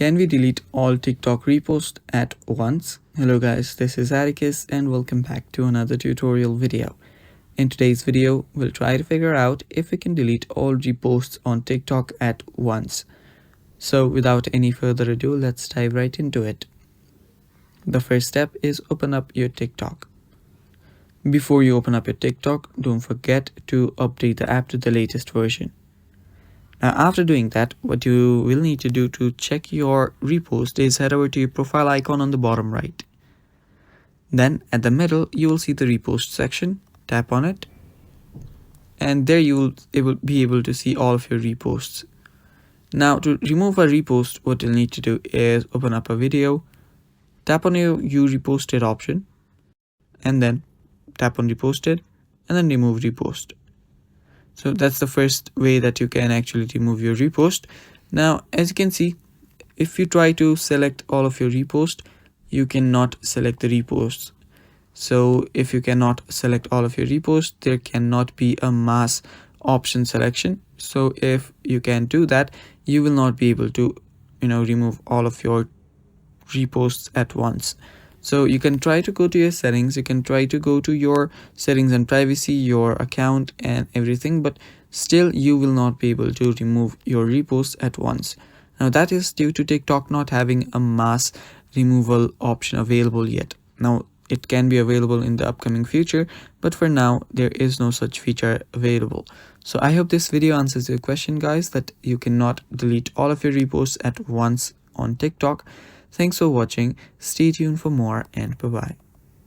Can we delete all TikTok reposts at once? Hello guys, this is Atticus and welcome back to another tutorial video. In today's video, we'll try to figure out if we can delete all reposts on TikTok at once. So without any further ado, let's dive right into it. The first step is open up your TikTok. Before you open up your TikTok, don't forget to update the app to the latest version. Now, after doing that, what you will need to do to check your repost is head over to your profile icon on the bottom right. Then at the middle, you will see the repost section. Tap on it. And there you will be able to see all of your reposts. Now, to remove a repost, what you'll need to do is open up a video, tap on your You Reposted option, and then tap on Reposted, and then remove repost. So that's the first way that you can actually remove your repost. Now, as you can see, if you try to select all of your reposts, you cannot select the reposts. So if you cannot select all of your reposts, there cannot be a mass option selection. So if you can do that, you will not be able to, remove all of your reposts at once. So you can try to go to your settings, you can try to go to your settings and privacy, your account and everything, but still you will not be able to remove your reposts at once. Now that is due to TikTok not having a mass removal option available yet. Now it can be available in the upcoming future, but for now there is no such feature available. So I hope this video answers your question, guys, that you cannot delete all of your reposts at once on TikTok. Thanks for watching. Stay tuned for more and bye-bye.